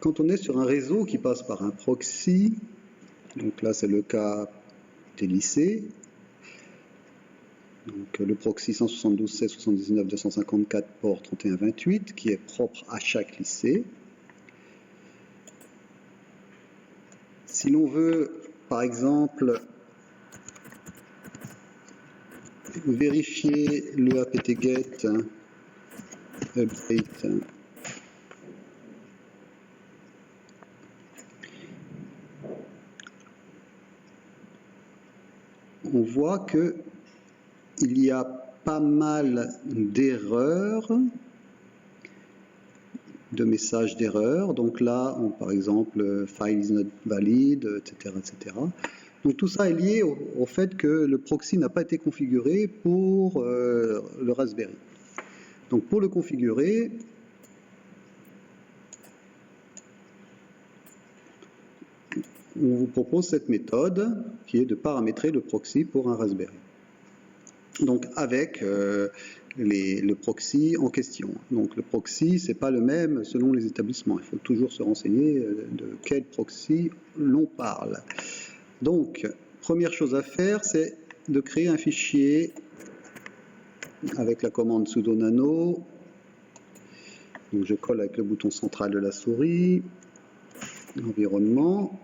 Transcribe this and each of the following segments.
Quand on est sur un réseau qui passe par un proxy, donc là c'est le cas des lycées, donc le proxy 172.16.79.254 port 31.28 qui est propre à chaque lycée. Si l'on veut par exemple vérifier le apt-get update on voit que il y a pas mal d'erreurs, de messages d'erreur. Donc là, par exemple, file is not valid, etc., etc. Donc tout ça est lié au fait que le proxy n'a pas été configuré pour le Raspberry. Donc pour le configurer, on vous propose cette méthode qui est de paramétrer le proxy pour un Raspberry. Donc avec le proxy en question. Donc le proxy, c'est pas le même selon les établissements. Il faut toujours se renseigner de quel proxy l'on parle. Donc, première chose à faire, c'est de créer un fichier avec la commande sudo nano. Donc je colle avec le bouton central de la souris, environnement.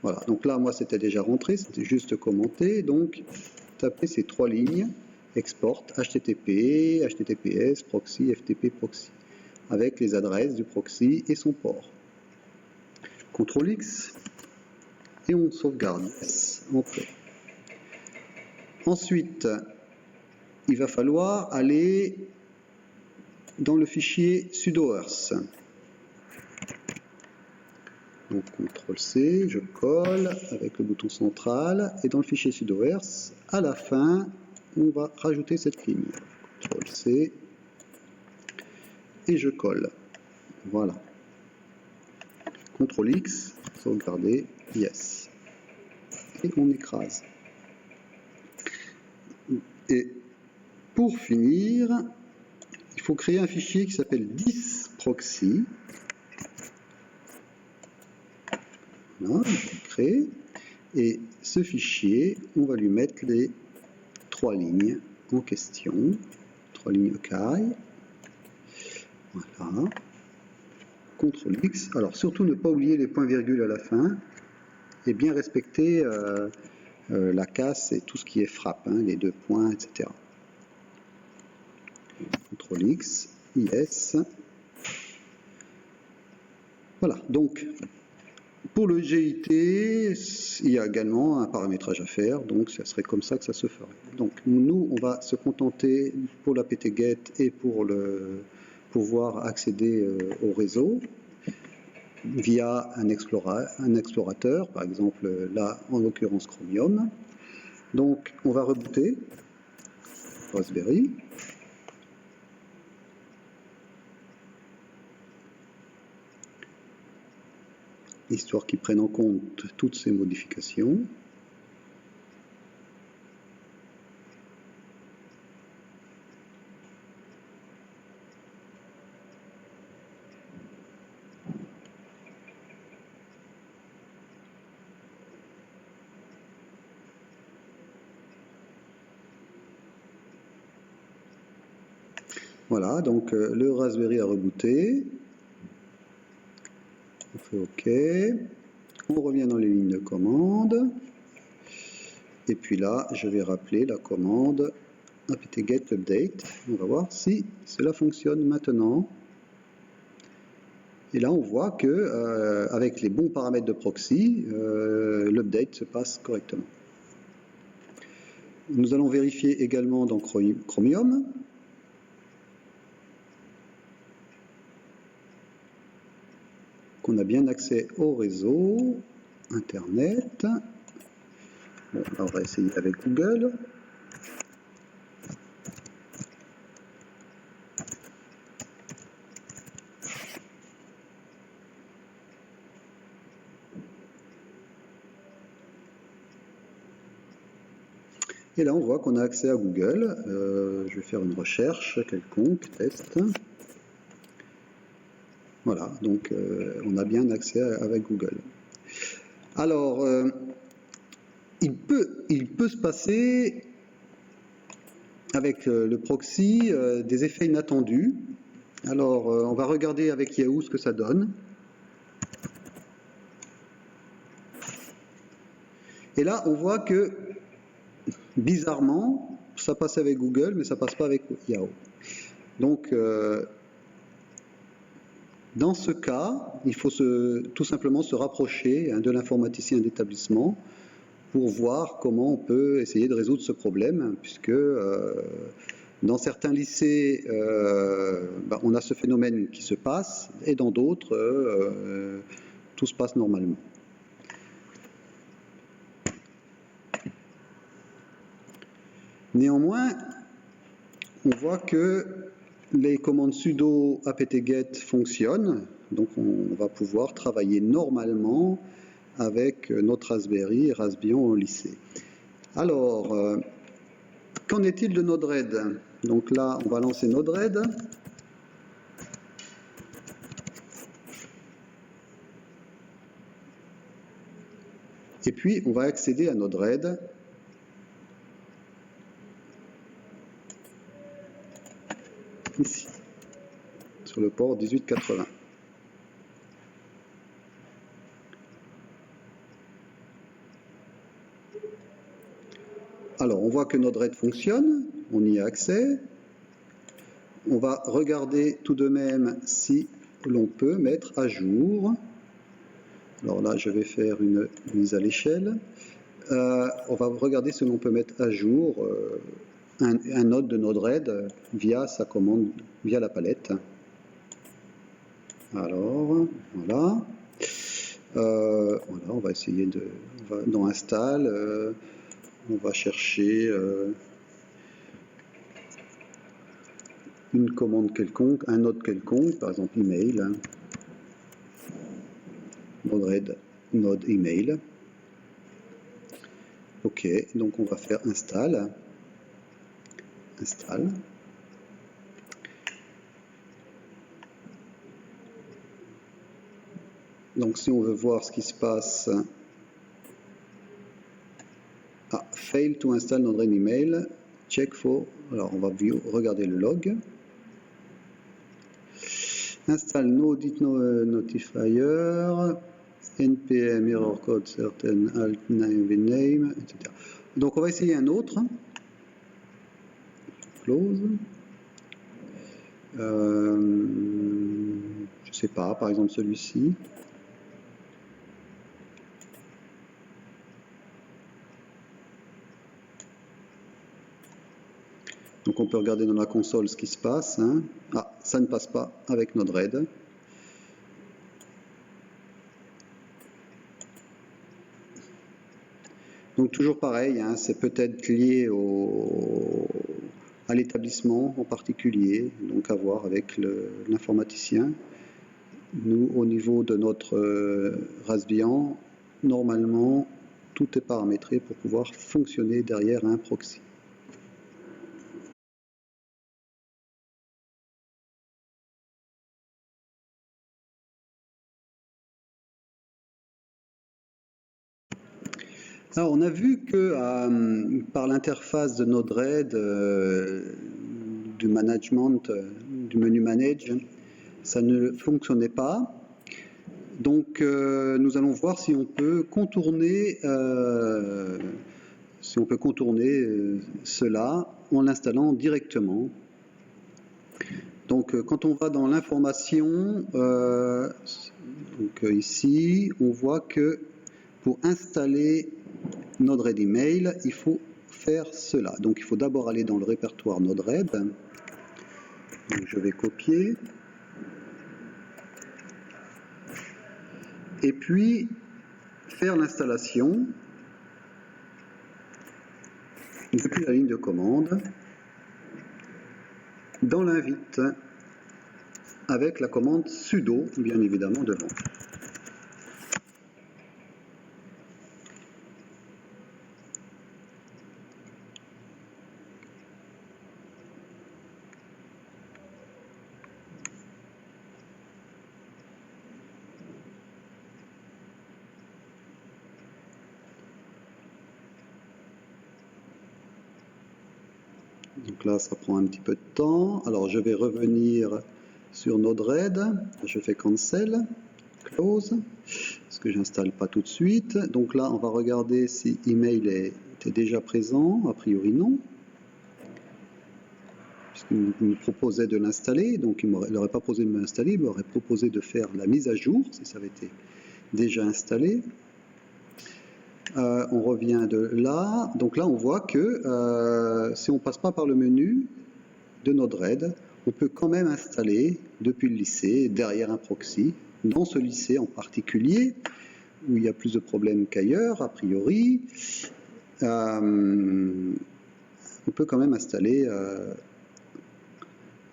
Voilà, donc là, moi, c'était déjà rentré, c'était juste commenté. Donc, tapez ces trois lignes, export, HTTP, HTTPS, proxy, FTP, proxy, avec les adresses du proxy et son port. CTRL X, et on sauvegarde. Yes, entrée. Ensuite, il va falloir aller dans le fichier sudoers. Donc CTRL C, je colle avec le bouton central, et dans le fichier sudoers, à la fin, on va rajouter cette ligne. CTRL C, et je colle. Voilà. CTRL X, sauvegarder, yes. Et on écrase. Et pour finir, il faut créer un fichier qui s'appelle disproxy. Voilà, je l'ai créé. Et ce fichier, on va lui mettre les trois lignes en question. Trois lignes OK. Voilà. CTRL X. Alors, surtout ne pas oublier les points-virgules à la fin. Et bien respecter la casse et tout ce qui est frappe, hein, les deux points, etc. CTRL X, yes. Voilà, donc pour le GIT, il y a également un paramétrage à faire, donc ça serait comme ça que ça se ferait. Donc nous, on va se contenter pour la apt-get et pour pouvoir accéder au réseau via un explorateur, par exemple là en l'occurrence Chromium. Donc on va rebooter Raspberry. Histoire qu'ils prennent en compte toutes ces modifications. Voilà, donc le Raspberry a rebooté. On fait OK. On revient dans les lignes de commande. Et puis là, je vais rappeler la commande apt-get update. On va voir si cela fonctionne maintenant. Et là, on voit que avec les bons paramètres de proxy, l'update se passe correctement. Nous allons vérifier également dans Chromium. Qu'on a bien accès au réseau, Internet. Bon, là, on va essayer avec Google. Et là, on voit qu'on a accès à Google. Je vais faire une recherche quelconque, test. Voilà, donc on a bien accès avec Google. Alors, il peut se passer avec le proxy des effets inattendus. Alors, on va regarder avec Yahoo ce que ça donne. Et là, on voit que, bizarrement, ça passe avec Google, mais ça passe pas avec Yahoo. Donc, dans ce cas, il faut tout simplement se rapprocher de l'informaticien d'établissement pour voir comment on peut essayer de résoudre ce problème, puisque dans certains lycées, on a ce phénomène qui se passe, et dans d'autres, tout se passe normalement. Néanmoins, on voit que les commandes sudo apt-get fonctionnent, donc on va pouvoir travailler normalement avec notre Raspberry et Raspbian au lycée. Alors, qu'en est-il de Node-RED? Donc là, on va lancer Node-RED. Et puis, on va accéder à Node-RED. Ici, sur le port 1880. Alors, on voit que Node-RED fonctionne, on y a accès. On va regarder tout de même si l'on peut mettre à jour. Alors là, je vais faire une mise à l'échelle. On va regarder si l'on peut mettre à jour un node de Node-RED via sa commande, via la palette. Alors, voilà. Voilà, on va essayer de... dans Install, on va chercher une commande quelconque, un node quelconque, par exemple email. Node-RED, node email. Ok, donc on va faire install. Install. Donc si on veut voir ce qui se passe, fail to install Node-RED email, check for, alors on va regarder le log. Install no dit notifier, npm error code certain alt name, etc. Donc on va essayer un autre. Close. Je sais pas, par exemple celui-ci. Donc on peut regarder dans la console ce qui se passe. Hein. Ah, ça ne passe pas avec Node-RED. Donc toujours pareil, hein, c'est peut-être lié à l'établissement en particulier, donc à voir avec l'informaticien. Nous, au niveau de notre Raspbian, normalement, tout est paramétré pour pouvoir fonctionner derrière un proxy. Alors, on a vu que par l'interface de Node-RED, du management, du menu Manage, ça ne fonctionnait pas. Donc, nous allons voir si on peut contourner, cela en l'installant directement. Donc, quand on va dans l'information, ici, on voit que pour installer Node-RED Email, il faut faire cela. Donc, il faut d'abord aller dans le répertoire Node-RED. Donc, je vais copier. Et puis, faire l'installation depuis la ligne de commande dans l'invite avec la commande sudo, bien évidemment, devant. Donc là, ça prend un petit peu de temps. Alors, je vais revenir sur Node-RED. Je fais Cancel, Close, parce que j'installe pas tout de suite. Donc là, on va regarder si email était déjà présent. A priori, non. Puisqu'il me proposait de l'installer. Donc, il n'aurait pas proposé de m'installer. Il m'aurait proposé de faire la mise à jour, si ça avait été déjà installé. On revient de là. Donc là, on voit que si on ne passe pas par le menu de Node-RED, on peut quand même installer depuis le lycée, derrière un proxy, dans ce lycée en particulier, où il y a plus de problèmes qu'ailleurs, a priori, on peut quand même installer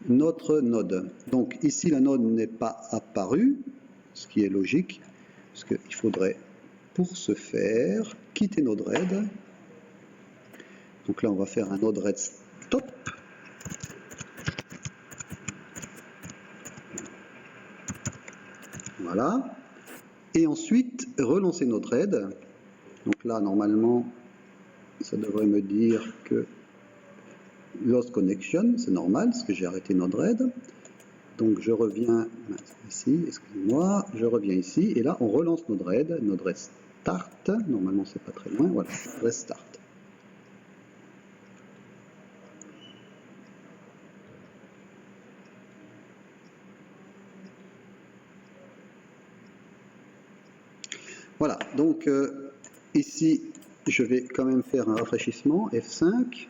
notre node. Donc ici, la node n'est pas apparue, ce qui est logique, parce qu'il faudrait, pour ce faire, quitter Node-RED. Donc là, on va faire un Node-RED stop. Voilà. Et ensuite, relancer Node-RED. Donc là, normalement, ça devrait me dire que Lost Connection, c'est normal, parce que j'ai arrêté Node-RED. Donc je reviens ici, excusez-moi, je reviens ici, et là, on relance Node-RED, Node-RED Start. Normalement, c'est pas très loin, voilà, Restart. Voilà, donc ici, je vais quand même faire un rafraîchissement, F5.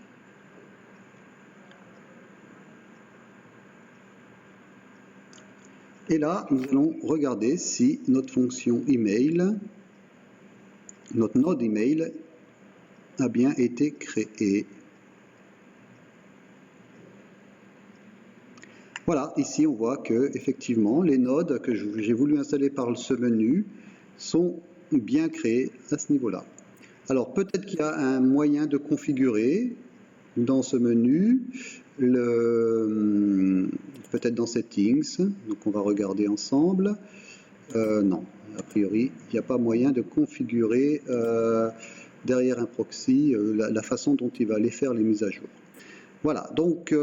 Et là, nous allons regarder si notre fonction email, notre node email, a bien été créée. Voilà, ici on voit que effectivement les nodes que j'ai voulu installer par ce menu sont bien créés à ce niveau-là. Alors peut-être qu'il y a un moyen de configurer dans ce menu, peut-être dans Settings, donc on va regarder ensemble. Non, a priori, il n'y a pas moyen de configurer derrière un proxy la façon dont il va aller faire les mises à jour. Voilà, donc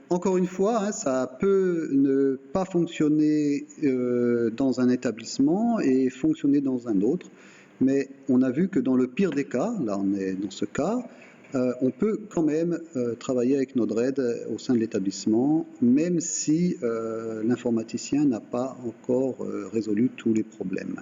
encore une fois, hein, ça peut ne pas fonctionner dans un établissement et fonctionner dans un autre, mais on a vu que dans le pire des cas, là on est dans ce cas, on peut quand même travailler avec Node-RED au sein de l'établissement, même si l'informaticien n'a pas encore résolu tous les problèmes.